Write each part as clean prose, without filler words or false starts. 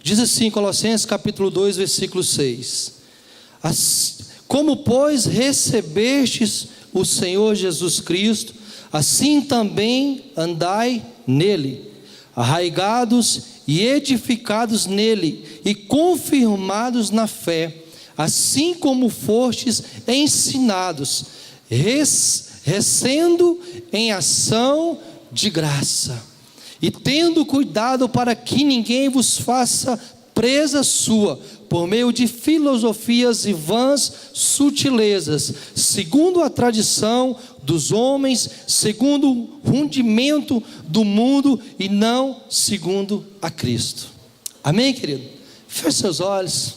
Diz assim, Colossenses capítulo 2, versículo 6. Como, pois, recebestes o Senhor Jesus Cristo, assim também andai nele, arraigados e edificados nele, e confirmados na fé, assim como fostes ensinados, recendo em ação de graça, e tendo cuidado para que ninguém vos faça presa sua, por meio de filosofias e vãs sutilezas, segundo a tradição dos homens, segundo o rudimento do mundo, e não segundo a Cristo. Amém, querido? Feche seus olhos.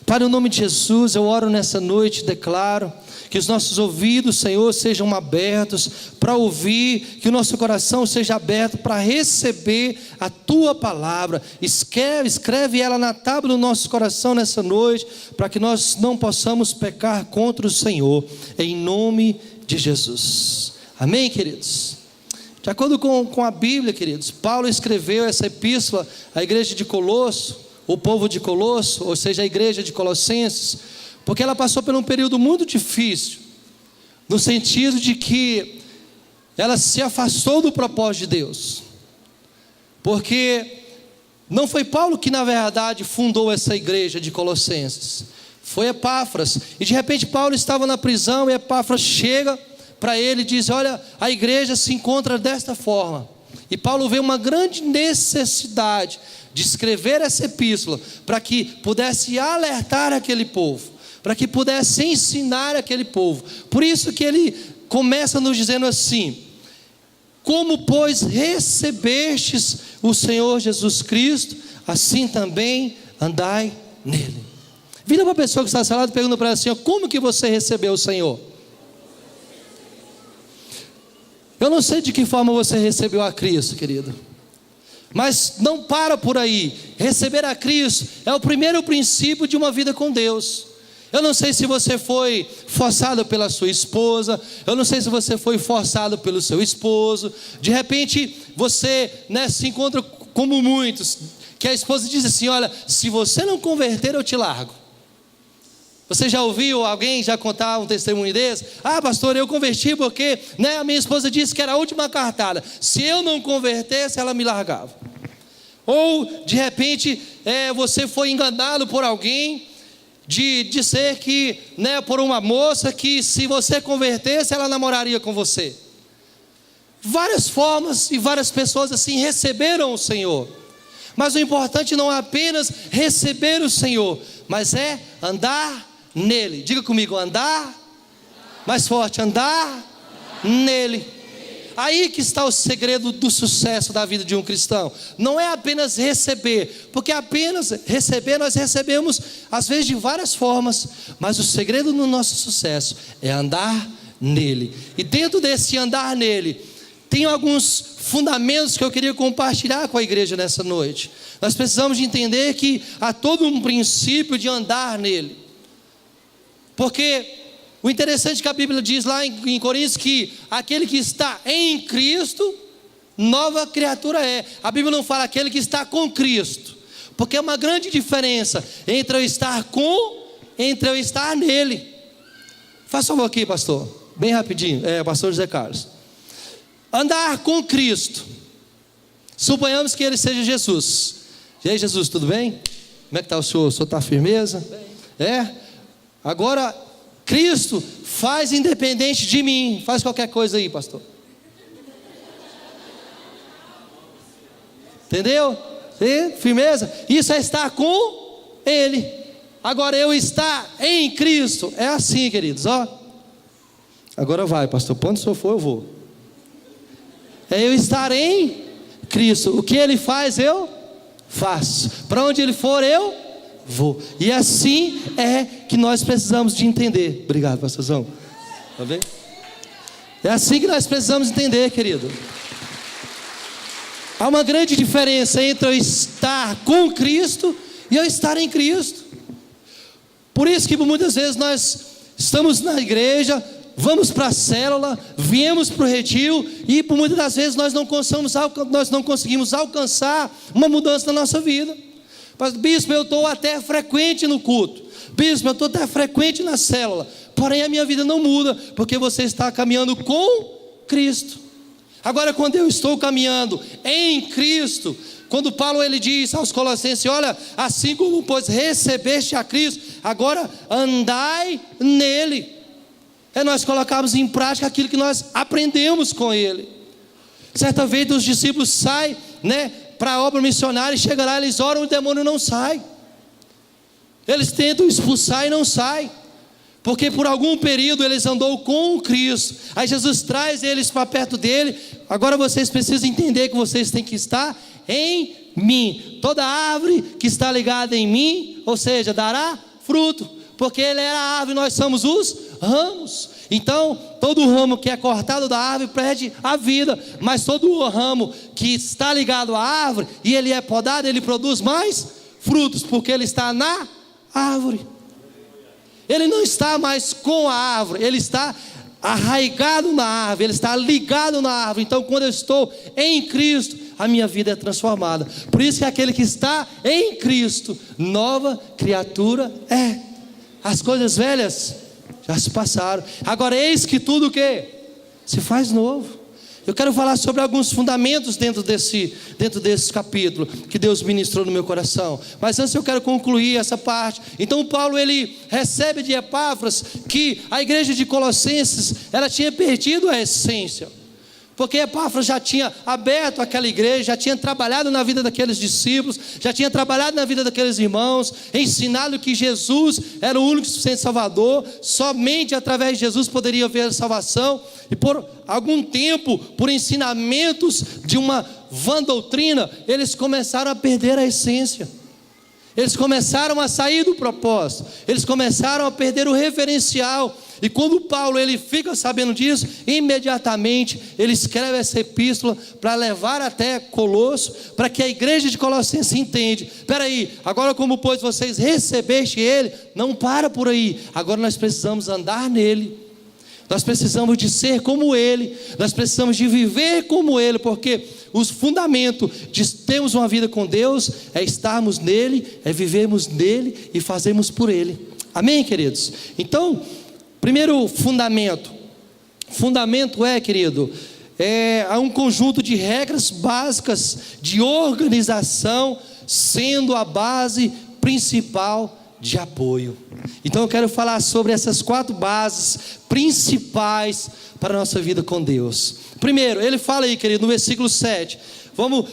Pai, no nome de Jesus, eu oro nessa noite, declaro que os nossos ouvidos, Senhor, sejam abertos para ouvir, que o nosso coração seja aberto para receber a Tua palavra. Escreve ela na tábua do nosso coração nessa noite, para que nós não possamos pecar contra o Senhor, em nome de Jesus. Amém, queridos? De acordo com a Bíblia, queridos, Paulo escreveu essa epístola à igreja de Colosso, o povo de Colosso, ou seja, a igreja de Colossenses, porque ela passou por um período muito difícil, no sentido de que ela se afastou do propósito de Deus, porque não foi Paulo que na verdade fundou essa igreja de Colossenses, foi Epáfras, e de repente Paulo estava na prisão, e Epáfras chega para ele e diz: olha, a igreja se encontra desta forma, e Paulo vê uma grande necessidade de escrever essa epístola, para que pudesse alertar aquele povo, para que pudesse ensinar aquele povo. Por isso que ele começa nos dizendo assim: como, pois, recebestes o Senhor Jesus Cristo, assim também andai nele. Vira para a pessoa que está ao seu lado, pergunta para ela assim: como que você recebeu o Senhor? Eu não sei de que forma você recebeu a Cristo, querido, mas não para por aí. Receber a Cristo é o primeiro princípio de uma vida com Deus. Eu não sei se você foi forçado pela sua esposa, eu não sei se você foi forçado pelo seu esposo. De repente você, se encontra como muitos, que a esposa diz assim: olha, se você não converter, eu te largo. Você já ouviu alguém já contar um testemunho desse? Ah, pastor, eu converti porque a minha esposa disse que era a última cartada, se eu não convertesse, ela me largava. Ou de repente você foi enganado por alguém, de dizer que, por uma moça, que se você convertesse, ela namoraria com você. Várias formas e várias pessoas assim receberam o Senhor. Mas o importante não é apenas receber o Senhor, mas é andar nele. Diga comigo: andar. Mais forte: andar nele. Aí que está o segredo do sucesso da vida de um cristão. Não é apenas receber, porque apenas receber nós recebemos às vezes de várias formas, mas o segredo do nosso sucesso é andar nele. E dentro desse andar nele, tem alguns fundamentos que eu queria compartilhar com a igreja nessa noite. Nós precisamos de entender que há todo um princípio de andar nele, porque o interessante é que a Bíblia diz lá em Coríntios que aquele que está em Cristo, nova criatura é. A Bíblia não fala aquele que está com Cristo, porque é uma grande diferença entre eu estar com, entre eu estar nele. Faça favor aqui, pastor, bem rapidinho, pastor José Carlos. Andar com Cristo, suponhamos que ele seja Jesus. E aí, Jesus, tudo bem? Como é que está o senhor? O senhor está firmeza? Bem. Agora, Cristo faz independente de mim. Faz qualquer coisa aí, pastor. Entendeu? Firmeza? Isso é estar com Ele. Agora, eu estar em Cristo é assim, queridos, ó. Agora vai, pastor, quando o senhor for, eu vou. É eu estar em Cristo. O que Ele faz, eu faço. Para onde Ele for, eu vou. E assim é que nós precisamos de entender. Obrigado, pastorzão. Tá bem? É assim que nós precisamos entender, querido. Há uma grande diferença entre eu estar com Cristo e eu estar em Cristo. Por isso que muitas vezes nós estamos na igreja, vamos para a célula, viemos para o retiro, e por muitas das vezes nós não conseguimos alcançar uma mudança na nossa vida. Mas, bispo, eu estou até frequente no culto. Bispo, eu estou até frequente na célula. Porém, a minha vida não muda, porque você está caminhando com Cristo. Agora, quando eu estou caminhando em Cristo, quando Paulo ele diz aos Colossenses: olha, assim como pois recebeste a Cristo, agora andai nele. É nós colocarmos em prática aquilo que nós aprendemos com ele. Certa vez os discípulos saem, para a obra missionária, e chegam lá, eles oram, o demônio não sai. Eles tentam expulsar e não sai, porque por algum período eles andou com Cristo. Aí Jesus traz eles para perto dele. Agora vocês precisam entender que vocês têm que estar em mim. Toda árvore que está ligada em mim, ou seja, dará fruto, porque ele é a árvore, nós somos os ramos. Então, todo ramo que é cortado da árvore perde a vida, mas todo ramo que está ligado à árvore e ele é podado, ele produz mais frutos, porque ele está na árvore. Ele não está mais com a árvore, ele está arraigado na árvore, ele está ligado na árvore. Então, quando eu estou em Cristo, a minha vida é transformada. Por isso que aquele que está em Cristo, nova criatura é. As coisas velhas já se passaram, agora eis que tudo o que? Se faz novo. Eu quero falar sobre alguns fundamentos dentro desse capítulo que Deus ministrou no meu coração. Mas antes eu quero concluir essa parte. Então Paulo ele recebe de Epáfras que a igreja de Colossenses ela tinha perdido a essência, porque Epáfras já tinha aberto aquela igreja, já tinha trabalhado na vida daqueles discípulos, já tinha trabalhado na vida daqueles irmãos, ensinado que Jesus era o único e suficiente Salvador, somente através de Jesus poderia haver a salvação. E por algum tempo, por ensinamentos de uma vã doutrina, eles começaram a perder a essência. Eles começaram a sair do propósito, eles começaram a perder o referencial. E quando Paulo ele fica sabendo disso, imediatamente ele escreve essa epístola para levar até Colosso, para que a igreja de Colossenses entenda: espera aí, agora como pois vocês recebeste ele, não para por aí, agora nós precisamos andar nele, nós precisamos de ser como ele, nós precisamos de viver como ele, porque os fundamentos de termos uma vida com Deus é estarmos nele, é vivermos nele e fazermos por ele. Amém, queridos? Então, primeiro fundamento querido, há um conjunto de regras básicas de organização, sendo a base principal de apoio. Então eu quero falar sobre essas 4 bases principais para a nossa vida com Deus. Primeiro, ele fala aí, querido, no versículo 7,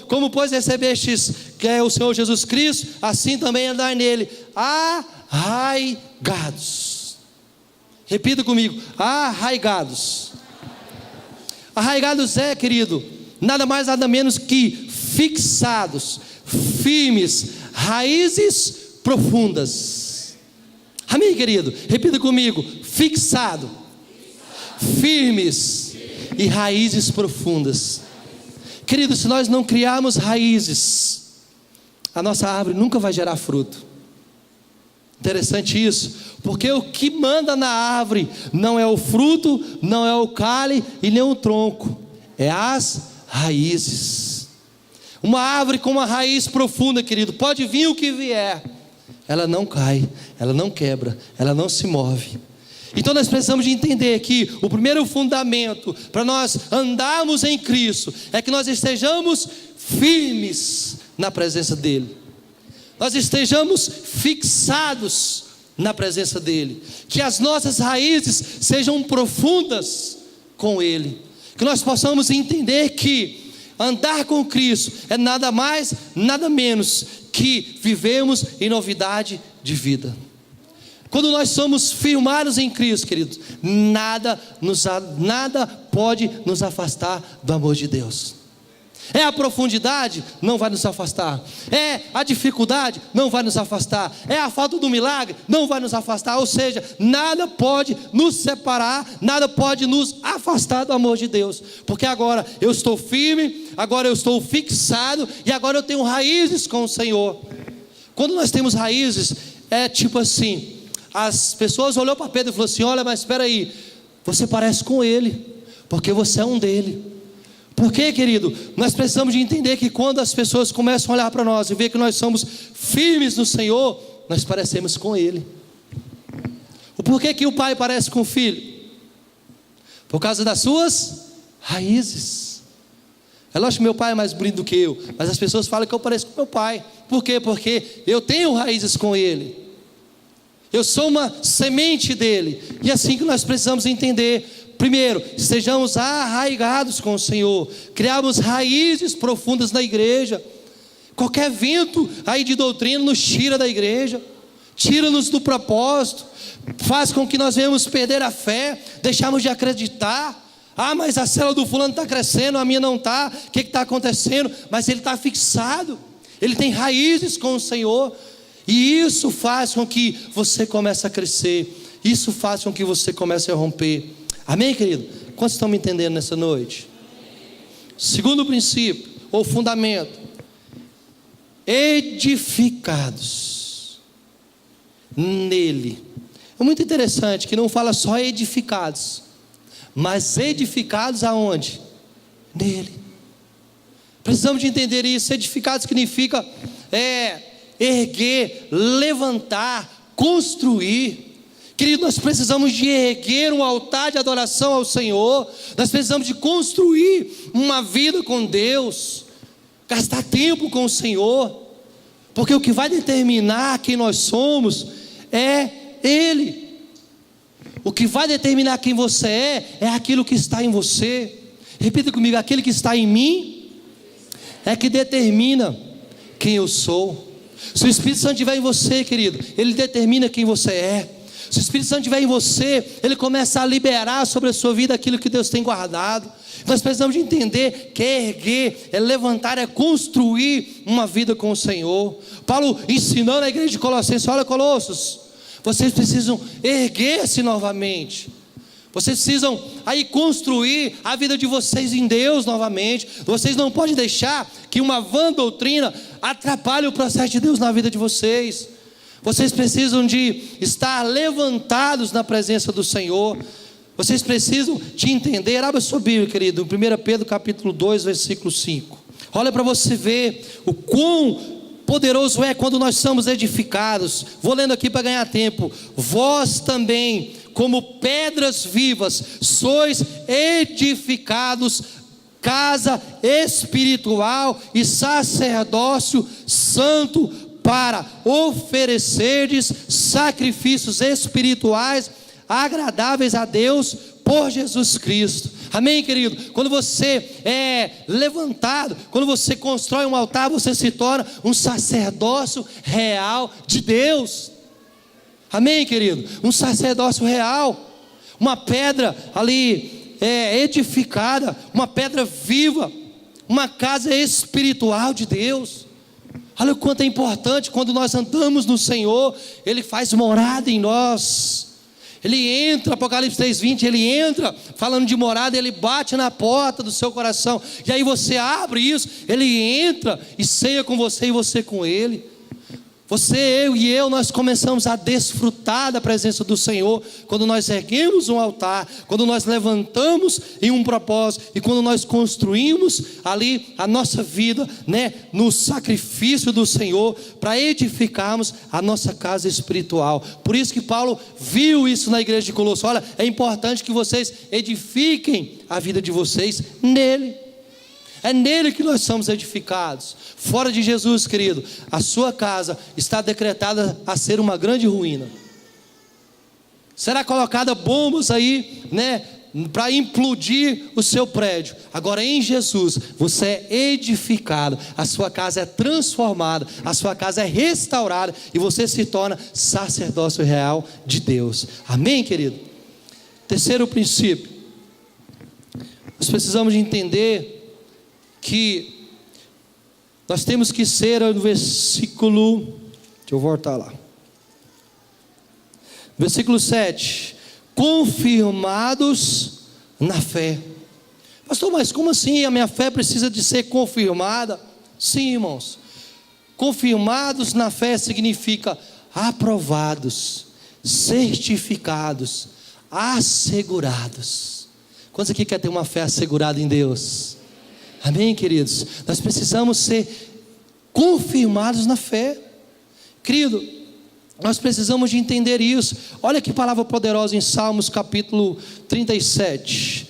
como pois recebestes que é o Senhor Jesus Cristo, assim também andai nele, arraigados. Repita comigo: arraigados. Arraigados querido, nada mais nada menos que fixados, firmes, raízes profundas. Amém, querido? Repita comigo: fixado, firmes e raízes profundas. Querido, se nós não criarmos raízes, a nossa árvore nunca vai gerar fruto. Interessante isso, porque o que manda na árvore não é o fruto, não é o caule e nem o tronco, é as raízes. Uma árvore com uma raiz profunda, querido, pode vir o que vier, ela não cai, ela não quebra, ela não se move. Então nós precisamos de entender que o primeiro fundamento para nós andarmos em Cristo é que nós estejamos firmes na presença dEle, nós estejamos fixados na presença dEle, que as nossas raízes sejam profundas com Ele, que nós possamos entender que andar com Cristo é nada mais, nada menos que vivemos em novidade de vida. Quando nós somos firmados em Cristo, queridos, nada pode nos afastar do amor de Deus. É a profundidade? Não vai nos afastar. É a dificuldade? Não vai nos afastar. É a falta do milagre? Não vai nos afastar. Ou seja, nada pode nos separar, nada pode nos afastar do amor de Deus. Porque agora eu estou firme, agora eu estou fixado e agora eu tenho raízes com o Senhor. Quando nós temos raízes, é tipo assim: as pessoas olhou para Pedro e falou assim: olha, mas espera aí, você parece com ele, porque você é um dele. Porque, querido, nós precisamos de entender que quando as pessoas começam a olhar para nós e ver que nós somos firmes no Senhor, nós parecemos com Ele. O porquê que o pai parece com o filho? Por causa das suas raízes. É lógico que meu pai é mais bonito do que eu, mas as pessoas falam que eu pareço com meu pai. Por quê? Porque eu tenho raízes com Ele. Eu sou uma semente dele. E é assim que nós precisamos entender. Primeiro, estejamos arraigados com o Senhor. Criarmos raízes profundas na igreja. Qualquer vento aí de doutrina nos tira da igreja. Tira-nos do propósito. Faz com que nós venhamos perder a fé. Deixarmos de acreditar. Mas a célula do fulano está crescendo, a minha não está. O que está acontecendo? Mas ele está fixado. Ele tem raízes com o Senhor. E isso faz com que você comece a crescer. Isso faz com que você comece a romper. Amém, querido? Quantos estão me entendendo nessa noite? Segundo princípio, ou fundamento: edificados nele. É muito interessante que não fala só edificados, mas edificados aonde? Nele. Precisamos de entender isso. Edificado significa erguer, levantar, construir. Querido, nós precisamos de erguer um altar de adoração ao Senhor. Nós precisamos de construir uma vida com Deus, gastar tempo com o Senhor, porque o que vai determinar quem nós somos é Ele. O que vai determinar quem você é aquilo que está em você. Repita comigo: aquele que está em mim é que determina quem eu sou. Se o Espírito Santo estiver em você, querido, ele determina quem você é. Se o Espírito Santo estiver em você, ele começa a liberar sobre a sua vida aquilo que Deus tem guardado. Nós precisamos de entender que é erguer, é levantar, é construir uma vida com o Senhor. Paulo ensinando a igreja de Colossenses: olha, Colossos, vocês precisam erguer-se novamente. Vocês precisam aí construir a vida de vocês em Deus novamente. Vocês não podem deixar que uma vã doutrina atrapalhe o processo de Deus na vida de vocês. Vocês precisam de estar levantados na presença do Senhor. Vocês precisam de entender. Abra sua Bíblia, querido, 1 Pedro capítulo 2, versículo 5. Olha para você ver o quão poderoso é quando nós somos edificados. Vou lendo aqui para ganhar tempo. Vós também, como pedras vivas, sois edificados, casa espiritual e sacerdócio santo, para oferecerdes sacrifícios espirituais agradáveis a Deus por Jesus Cristo. Amém, querido? Quando você é levantado, quando você constrói um altar, você se torna um sacerdócio real de Deus. Amém, querido? Um sacerdócio real, uma pedra ali edificada, uma pedra viva, uma casa espiritual de Deus. Olha o quanto é importante quando nós andamos no Senhor. Ele faz morada em nós. Ele entra, Apocalipse 3:20, ele entra falando de morada, ele bate na porta do seu coração, e aí você abre isso, ele entra e ceia com você e você com ele. Você, eu e eu, nós começamos a desfrutar da presença do Senhor quando nós erguemos um altar, quando nós levantamos em um propósito e quando nós construímos ali a nossa vida, no sacrifício do Senhor, para edificarmos a nossa casa espiritual. Por isso que Paulo viu isso na igreja de Colossos. Olha, é importante que vocês edifiquem a vida de vocês nele. É nele que nós somos edificados. Fora de Jesus, querido, a sua casa está decretada a ser uma grande ruína. Será colocada bombas aí, para implodir o seu prédio. Agora em Jesus, você é edificado, a sua casa é transformada, a sua casa é restaurada e você se torna sacerdócio real de Deus. Amém, querido? Terceiro princípio. Nós precisamos de entender que nós temos que ser, no versículo, deixa eu voltar lá, versículo 7, confirmados na fé. Pastor, mas como assim a minha fé precisa de ser confirmada? Sim, irmãos, confirmados na fé significa aprovados, certificados, assegurados. Quantos aqui quer ter uma fé assegurada em Deus? Amém, queridos? Nós precisamos ser confirmados na fé. Querido, nós precisamos de entender isso. Olha que palavra poderosa em Salmos capítulo 37.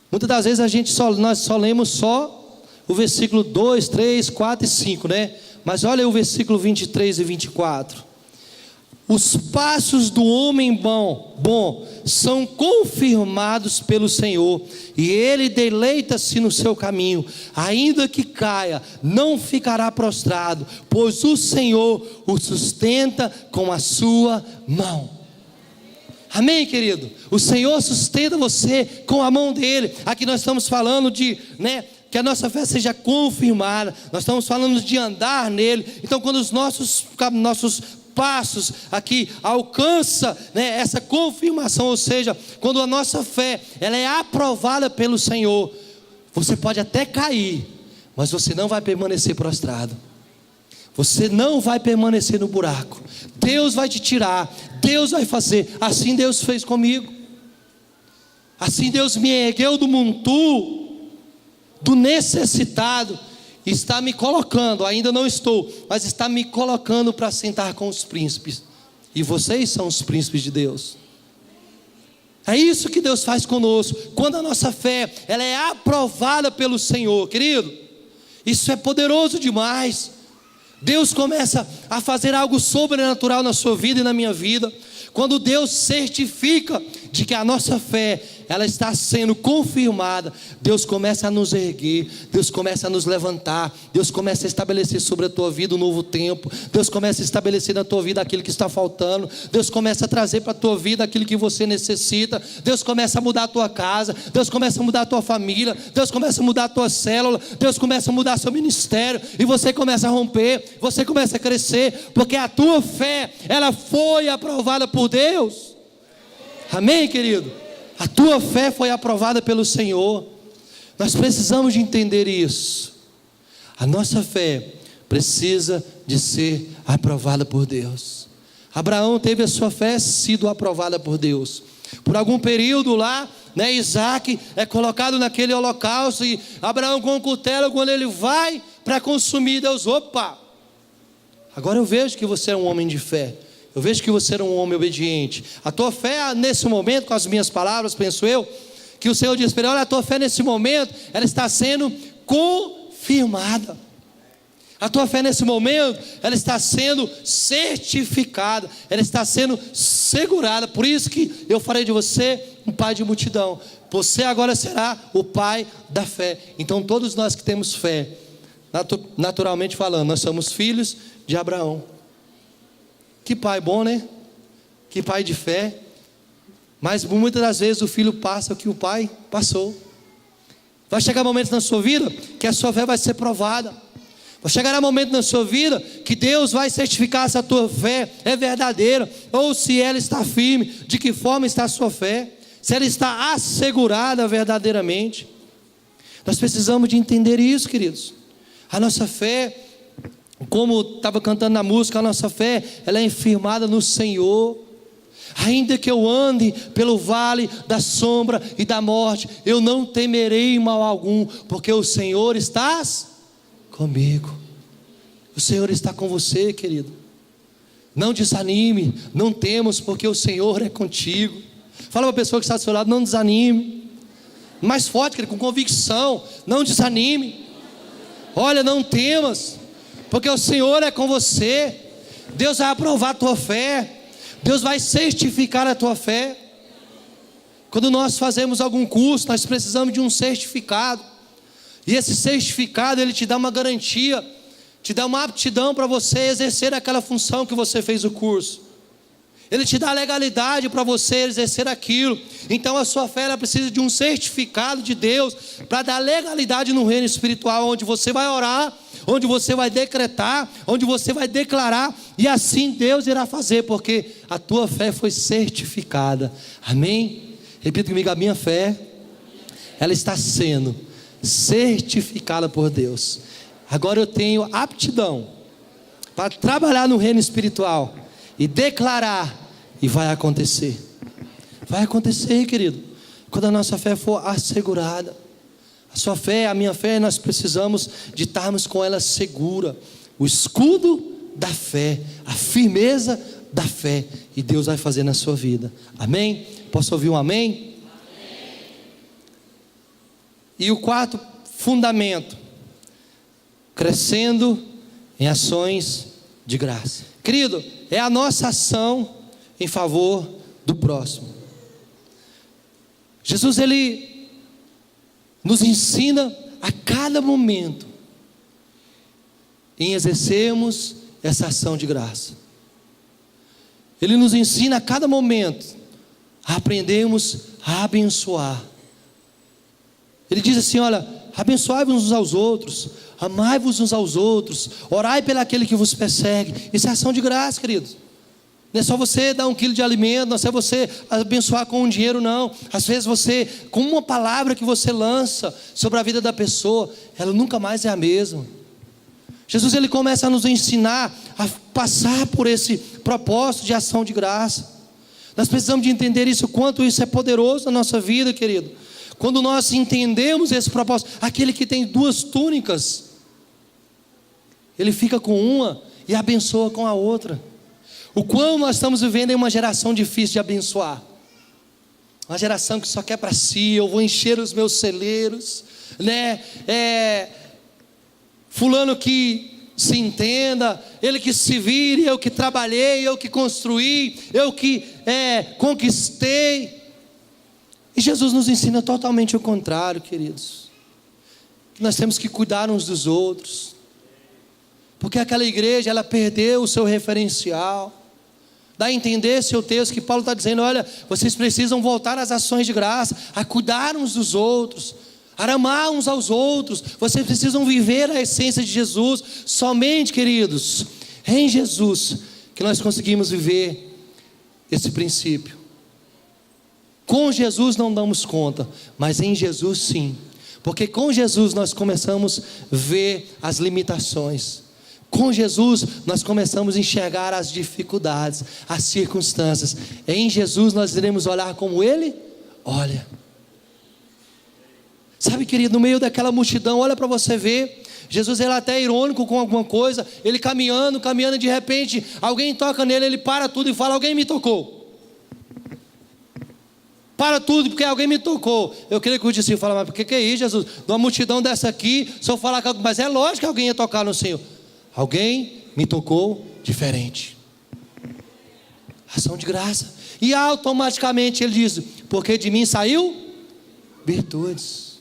Muitas das vezes nós só lemos só o versículo 2, 3, 4 e 5, né? Mas olha o versículo 23 e 24. Os passos do homem bom são confirmados pelo Senhor, e ele deleita-se no seu caminho. Ainda que caia, não ficará prostrado, pois o Senhor o sustenta com a sua mão. Amém, querido? O Senhor sustenta você com a mão dele. Aqui nós estamos falando de, que a nossa fé seja confirmada. Nós estamos falando de andar nele. Então, quando os nossos passos aqui alcança, essa confirmação, ou seja, quando a nossa fé ela é aprovada pelo Senhor, você pode até cair, mas você não vai permanecer prostrado, você não vai permanecer no buraco. Deus vai te tirar, Deus vai fazer. Assim Deus fez comigo, assim Deus me ergueu do montu, do necessitado. Está me colocando, ainda não estou, mas está me colocando para sentar com os príncipes. E vocês são os príncipes de Deus. É isso que Deus faz conosco. Quando a nossa fé ela é aprovada pelo Senhor, querido, isso é poderoso demais. Deus começa a fazer algo sobrenatural na sua vida e na minha vida. Quando Deus certifica de que a nossa fé ela está sendo confirmada, Deus começa a nos erguer, Deus começa a nos levantar, Deus começa a estabelecer sobre a tua vida um novo tempo, Deus começa a estabelecer na tua vida aquilo que está faltando, Deus começa a trazer para a tua vida aquilo que você necessita, Deus começa a mudar a tua casa, Deus começa a mudar a tua família, Deus começa a mudar a tua célula, Deus começa a mudar seu ministério, e você começa a romper, você começa a crescer, porque a tua fé, ela foi aprovada por Deus. Amém, querido? A tua fé foi aprovada pelo Senhor. Nós precisamos de entender isso. A nossa fé precisa de ser aprovada por Deus. Abraão teve a sua fé sido aprovada por Deus. Por algum período lá, Isaac é colocado naquele holocausto, e Abraão com o cutelo, quando ele vai para consumir, Deus, opa, agora eu vejo que você é um homem de fé. Eu vejo que você era um homem obediente. A tua fé nesse momento, com as minhas palavras, penso eu, que o Senhor diz para ele: olha, a tua fé nesse momento, ela está sendo confirmada. A tua fé nesse momento, ela está sendo certificada, ela está sendo segurada. Por isso que eu farei de você um pai de multidão. Você agora será o pai da fé. Então todos nós que temos fé, naturalmente falando, nós somos filhos de Abraão. Que pai bom, né? Que pai de fé. Mas muitas das vezes o filho passa o que o pai passou. Vai chegar momentos na sua vida que a sua fé vai ser provada. Vai chegar momento na sua vida que Deus vai certificar se a tua fé é verdadeira, ou se ela está firme, de que forma está a sua fé, se ela está assegurada verdadeiramente. Nós precisamos de entender isso, queridos. A nossa fé, como estava cantando na música, a nossa fé, ela é firmada no Senhor. Ainda que eu ande pelo vale da sombra e da morte, eu não temerei mal algum, porque o Senhor está comigo. O Senhor está com você, querido. Não desanime, não temos, porque o Senhor é contigo. Fala para a pessoa que está do seu lado: não desanime. Mais forte, querido, com convicção: não desanime. Olha, não temas, porque o Senhor é com você. Deus vai aprovar a tua fé, Deus vai certificar a tua fé. Quando nós fazemos algum curso, nós precisamos de um certificado. E esse certificado, ele te dá uma garantia, te dá uma aptidão para você exercer aquela função que você fez o curso. Ele te dá legalidade para você exercer aquilo. Então a sua fé, ela precisa de um certificado de Deus para dar legalidade no reino espiritual, onde você vai orar, onde você vai decretar, onde você vai declarar, e assim Deus irá fazer, porque a tua fé foi certificada. Amém? Repita comigo: a minha fé, ela está sendo certificada por Deus. Agora eu tenho aptidão para trabalhar no reino espiritual e declarar, e vai acontecer. Vai acontecer, querido, quando a nossa fé for assegurada. A sua fé, a minha fé, nós precisamos de estarmos com ela segura. O escudo da fé, a firmeza da fé. E Deus vai fazer na sua vida. Amém? Posso ouvir um amém? Amém. E o quarto fundamento: crescendo em ações de graça. Querido, é a nossa ação em favor do próximo. Jesus, Ele nos ensina a cada momento em exercermos essa ação de graça. Ele nos ensina a cada momento a aprendermos a abençoar. Ele diz assim: olha, abençoai-vos uns aos outros, amai-vos uns aos outros, orai pelo aquele que vos persegue. Isso é ação de graça, queridos. Não é só você dar 1 quilo de alimento, não é só você abençoar com um dinheiro, não. Às vezes você, com uma palavra que você lança sobre a vida da pessoa, ela nunca mais é a mesma. Jesus, Ele começa a nos ensinar a passar por esse propósito de ação de graça. Nós precisamos de entender isso, quanto isso é poderoso na nossa vida, querido. Quando nós entendemos esse propósito, aquele que tem 2 túnicas, ele fica com uma e abençoa com a outra. O quão nós estamos vivendo em uma geração difícil de abençoar. Uma geração que só quer para si: eu vou encher os meus celeiros, né? Fulano que se entenda, ele que se vire, eu que trabalhei, eu que construí, eu que conquistei. E Jesus nos ensina totalmente o contrário, queridos. Que nós temos que cuidar uns dos outros. Porque aquela igreja, ela perdeu o seu referencial. Dá a entender esse o texto que Paulo está dizendo: olha, vocês precisam voltar às ações de graça, a cuidar uns dos outros, a amar uns aos outros. Vocês precisam viver a essência de Jesus. Somente, queridos, em Jesus que nós conseguimos viver esse princípio. Com Jesus não damos conta, mas em Jesus sim. Porque com Jesus nós começamos a ver as limitações. Com Jesus nós começamos a enxergar as dificuldades, as circunstâncias. Em Jesus nós iremos olhar como Ele olha. Sabe, querido, no meio daquela multidão, olha para você ver. Jesus, ele é até irônico com alguma coisa. Ele caminhando, de repente alguém toca nele, ele para tudo e fala: alguém me tocou. Para tudo, porque alguém me tocou. Eu queria que o discípulo falasse: mas por que é isso, Jesus? Numa multidão dessa aqui, se eu falar que... mas é lógico que alguém ia tocar no Senhor. Alguém me tocou diferente. Ação de graça. E automaticamente ele diz: porque de mim saiu virtudes.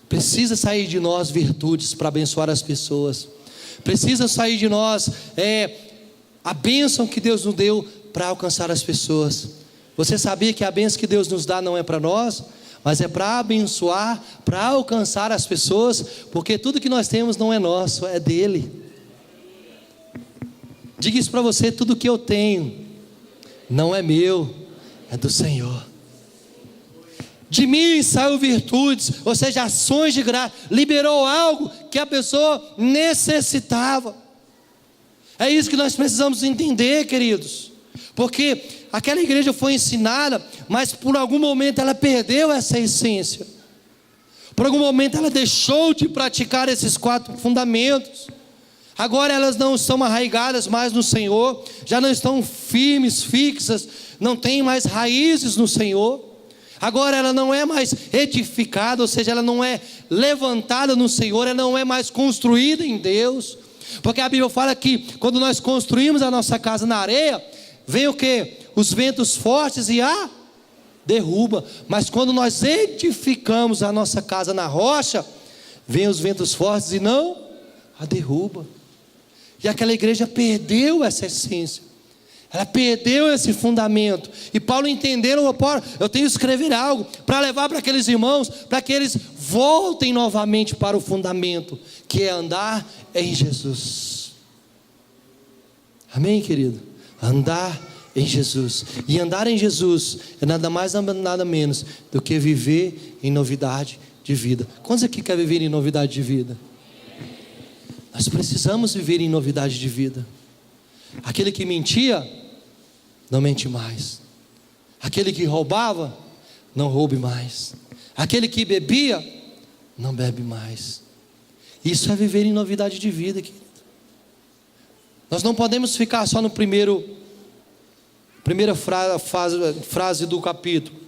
Precisa sair de nós virtudes para abençoar as pessoas. Precisa sair de nós a bênção que Deus nos deu para alcançar as pessoas. Você sabia que a bênção que Deus nos dá não é para nós, mas é para abençoar, para alcançar as pessoas, porque tudo que nós temos não é nosso, é dele. Diga isso para você: tudo que eu tenho não é meu, é do Senhor. De mim saiu virtudes, ou seja, ações de graça. Liberou algo que a pessoa necessitava. É isso que nós precisamos entender, queridos. Porque aquela igreja foi ensinada, mas por algum momento ela perdeu essa essência. Por algum momento ela deixou de praticar esses 4 fundamentos. Agora elas não estão arraigadas mais no Senhor, já não estão firmes, fixas, não tem mais raízes no Senhor. Agora ela não é mais edificada, ou seja, ela não é levantada no Senhor, ela não é mais construída em Deus. Porque a Bíblia fala que quando nós construímos a nossa casa na areia, vem o quê? Os ventos fortes e a derruba. Mas quando nós edificamos a nossa casa na rocha, vem os ventos fortes e não a derruba. E aquela igreja perdeu essa essência. Ela perdeu esse fundamento. E Paulo entendeu: eu tenho que escrever algo para levar para aqueles irmãos, para que eles voltem novamente para o fundamento, que é andar em Jesus. Amém, querido? Andar em Jesus. E andar em Jesus é nada mais, nada menos do que viver em novidade de vida. Quantos aqui querem viver em novidade de vida? Nós precisamos viver em novidade de vida. Aquele que mentia, não mente mais. Aquele que roubava, não roube mais. Aquele que bebia, não bebe mais. Isso é viver em novidade de vida, querido. Nós não podemos ficar só no primeira frase do capítulo.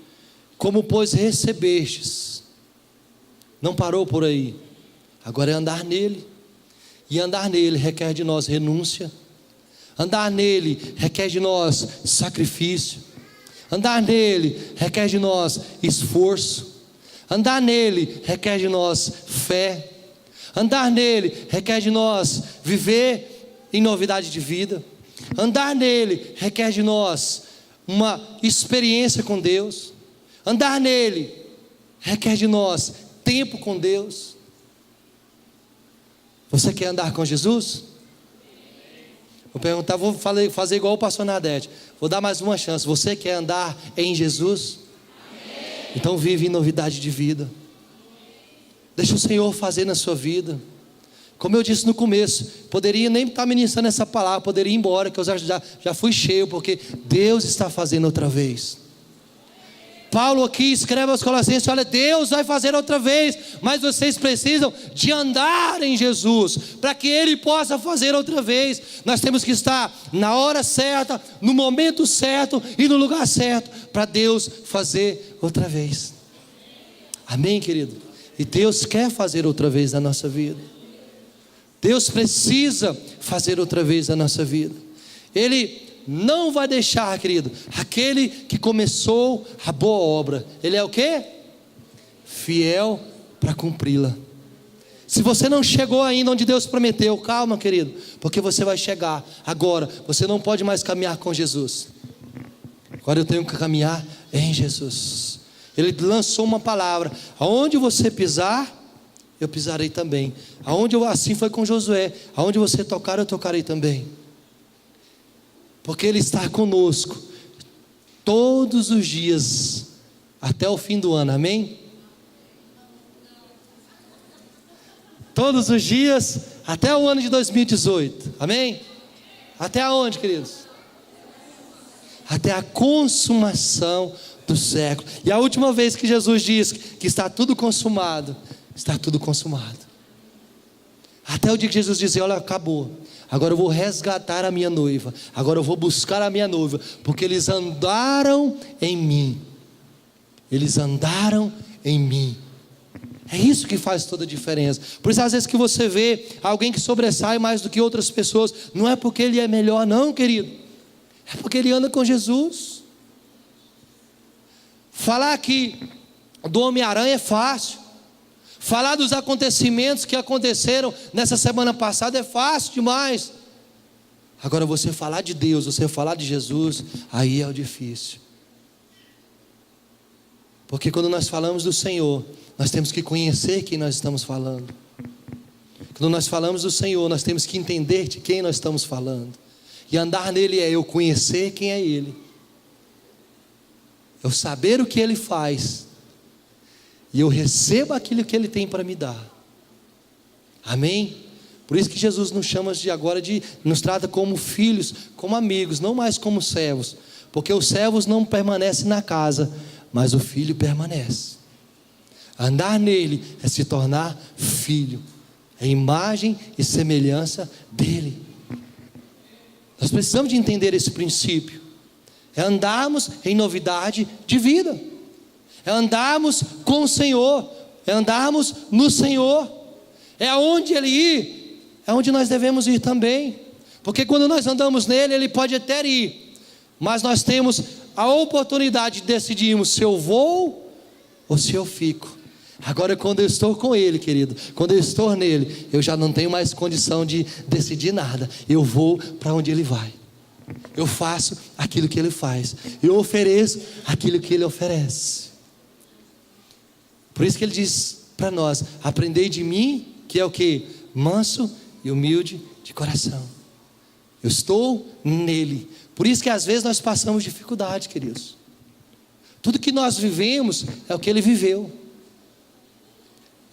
Como pois recebestes. Não parou por aí. Agora é andar nele. E andar nele requer de nós renúncia. Andar nele requer de nós sacrifício. Andar nele requer de nós esforço. Andar nele requer de nós fé. Andar nele requer de nós viver em novidade de vida. Andar nele requer de nós uma experiência com Deus. Andar nele requer de nós tempo com Deus. Você quer andar com Jesus? Vou perguntar, vou fazer igual o pastor Nadete. Vou dar mais uma chance. Você quer andar em Jesus? Então vive em novidade de vida. Deixa o Senhor fazer na sua vida. Como eu disse no começo, poderia nem estar ministrando essa palavra, poderia ir embora, que eu já fui cheio, porque Deus está fazendo outra vez. Paulo aqui escreve aos Colossenses: olha, Deus vai fazer outra vez, mas vocês precisam de andar em Jesus, para que Ele possa fazer outra vez. Nós temos que estar na hora certa, no momento certo e no lugar certo, para Deus fazer outra vez. Amém, querido? E Deus quer fazer outra vez na nossa vida. Deus precisa fazer outra vez na nossa vida. Ele não vai deixar, querido, aquele que começou a boa obra. Ele é o quê? Fiel para cumpri-la. Se você não chegou ainda onde Deus prometeu, calma, querido, porque você vai chegar. Agora, você não pode mais caminhar com Jesus. Agora eu tenho que caminhar em Jesus. Ele lançou uma palavra: aonde você pisar, eu pisarei também. Assim foi com Josué: aonde você tocar, eu tocarei também. Porque Ele está conosco todos os dias até o fim do ano, amém? Todos os dias até o ano de 2018, amém? Até onde, queridos? Até a consumação do século. E a última vez que Jesus disse que está tudo consumado, está tudo consumado. Até o dia que Jesus disse: olha, acabou, agora eu vou resgatar a minha noiva, agora eu vou buscar a minha noiva, porque eles andaram em mim. Eles andaram em mim. É isso que faz toda a diferença. Por isso, às vezes que você vê alguém que sobressai mais do que outras pessoas, não é porque ele é melhor, não, querido, é porque ele anda com Jesus. Falar aqui do Homem-Aranha é fácil. Falar dos acontecimentos que aconteceram nessa semana passada é fácil demais. Agora você falar de Deus, você falar de Jesus, aí é o difícil. Porque quando nós falamos do Senhor, nós temos que conhecer quem nós estamos falando. Quando nós falamos do Senhor, nós temos que entender de quem nós estamos falando. E andar nele é eu conhecer quem é Ele, eu saber o que Ele faz, e eu recebo aquilo que Ele tem para me dar. Amém? Por isso que Jesus nos chama nos trata como filhos, como amigos, não mais como servos. Porque os servos não permanecem na casa, mas o filho permanece. Andar nele é se tornar filho, é imagem e semelhança dele. Nós precisamos de entender esse princípio. É andarmos em novidade de vida. É andarmos com o Senhor, é andarmos no Senhor. É aonde Ele ir, é onde nós devemos ir também. Porque quando nós andamos nele, Ele pode até ir, mas nós temos a oportunidade de decidirmos se eu vou ou se eu fico. Agora, quando eu estou com Ele, querido, quando eu estou nele, eu já não tenho mais condição de decidir nada. Eu vou para onde Ele vai. Eu faço aquilo que Ele faz. Eu ofereço aquilo que Ele oferece. Por isso que Ele diz para nós: aprendei de mim, que é o que? Manso e humilde de coração. Eu estou nele. Por isso que às vezes nós passamos dificuldade, queridos. Tudo que nós vivemos é o que Ele viveu.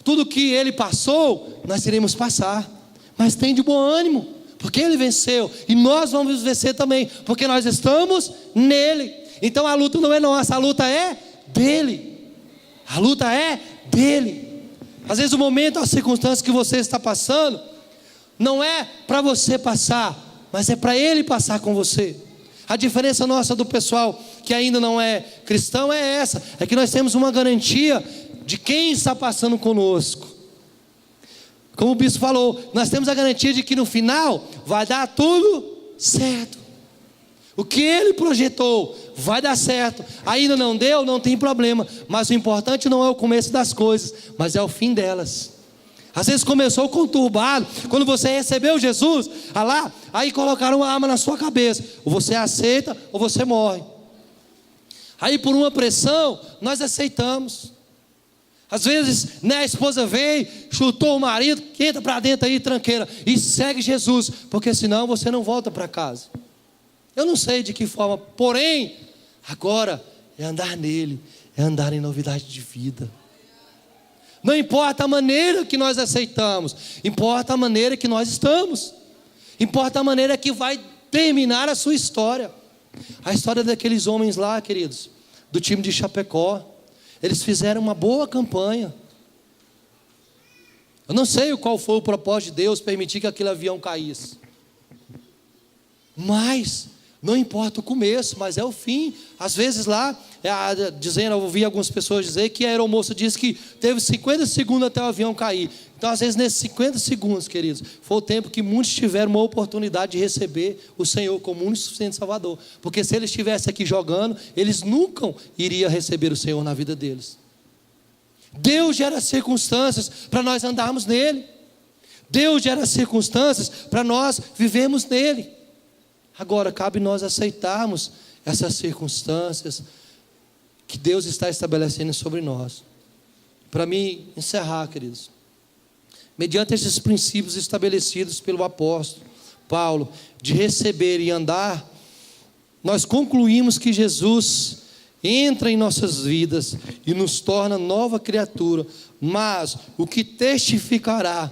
Tudo que Ele passou, nós iremos passar. Mas tem de bom ânimo, porque Ele venceu, e nós vamos vencer também, porque nós estamos nele. Então a luta não é nossa, a luta é dele. A luta é dele. Às vezes o momento, a circunstância que você está passando, não é para você passar, mas é para Ele passar com você. A diferença nossa do pessoal que ainda não é cristão é essa, é que nós temos uma garantia de quem está passando conosco. Como o bispo falou, nós temos a garantia de que no final vai dar tudo certo. O que Ele projetou vai dar certo. Ainda não deu, não tem problema, mas o importante não é o começo das coisas, mas é o fim delas. Às vezes começou conturbado, quando você recebeu Jesus, aí colocaram uma arma na sua cabeça, ou você aceita ou você morre. Aí por uma pressão, nós aceitamos. Às vezes, a esposa veio, chutou o marido, entra para dentro aí, tranqueira, e segue Jesus, porque senão você não volta para casa. Eu não sei de que forma, porém, agora é andar nele, é andar em novidade de vida. Não importa a maneira que nós aceitamos, importa a maneira que nós estamos, importa a maneira que vai terminar a sua história. A história daqueles homens lá, queridos, do time de Chapecó, eles fizeram uma boa campanha. Eu não sei qual foi o propósito de Deus permitir que aquele avião caísse, mas não importa o começo, mas é o fim. Às vezes lá, eu ouvi algumas pessoas dizer que a aeromoça disse que teve 50 segundos até o avião cair. Então às vezes nesses 50 segundos, queridos, foi o tempo que muitos tiveram uma oportunidade de receber o Senhor como único e suficiente Salvador. Porque se eles estivessem aqui jogando, eles nunca iriam receber o Senhor na vida deles. Deus gera circunstâncias para nós andarmos nele. Deus gera circunstâncias para nós vivermos nele. Agora, cabe nós aceitarmos essas circunstâncias que Deus está estabelecendo sobre nós. Para mim encerrar, queridos, mediante esses princípios estabelecidos pelo apóstolo Paulo, de receber e andar, nós concluímos que Jesus entra em nossas vidas e nos torna nova criatura, mas o que testificará,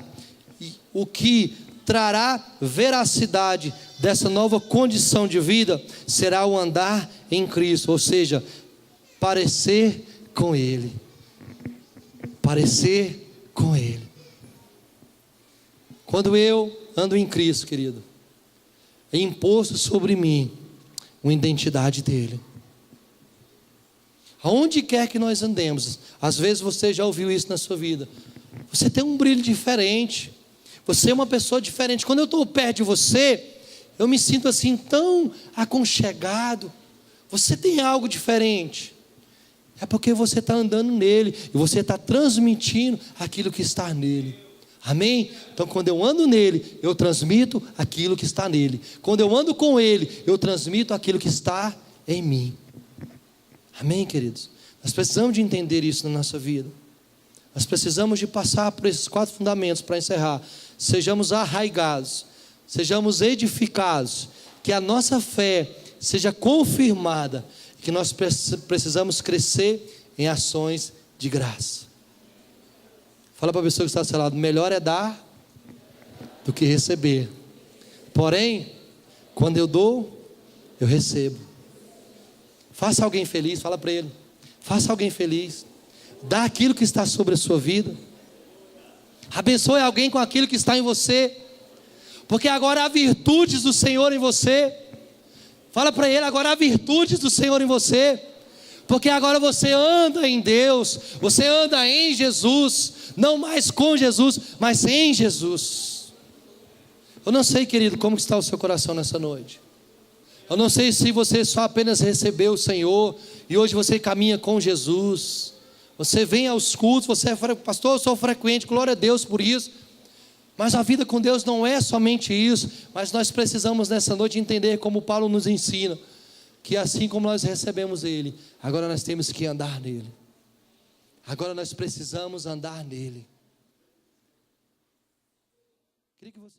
o que trará veracidade dessa nova condição de vida, será o andar em Cristo, ou seja, parecer com Ele. Parecer com Ele. Quando eu ando em Cristo, querido, é imposto sobre mim uma identidade dEle. Aonde quer que nós andemos, às vezes você já ouviu isso na sua vida, você tem um brilho diferente, você é uma pessoa diferente. Quando eu estou perto de você, eu me sinto assim tão aconchegado. Você tem algo diferente. É porque você está andando nele e você está transmitindo aquilo que está nele. Amém? Então quando eu ando nele, eu transmito aquilo que está nele. Quando eu ando com ele, eu transmito aquilo que está em mim. Amém, queridos? Nós precisamos de entender isso na nossa vida. Nós precisamos de passar por esses 4 fundamentos para encerrar. Sejamos arraigados, sejamos edificados, que a nossa fé seja confirmada, que nós precisamos crescer em ações de graça. Fala para a pessoa que está ao seu lado, melhor é dar do que receber. Porém, quando eu dou, eu recebo. Faça alguém feliz, fala para ele. Faça alguém feliz. Dá aquilo que está sobre a sua vida. Abençoe alguém com aquilo que está em você. Porque agora há virtudes do Senhor em você. Fala para ele, agora há virtudes do Senhor em você. Porque agora você anda em Deus. Você anda em Jesus. Não mais com Jesus, mas em Jesus. Eu não sei, querido, como está o seu coração nessa noite. Eu não sei se você só apenas recebeu o Senhor e hoje você caminha com Jesus. Você vem aos cultos, você é pastor, eu sou frequente, glória a Deus por isso. Mas a vida com Deus não é somente isso. Mas nós precisamos nessa noite entender como Paulo nos ensina, que assim como nós recebemos Ele, agora nós temos que andar nele. Agora nós precisamos andar nele. Queria que você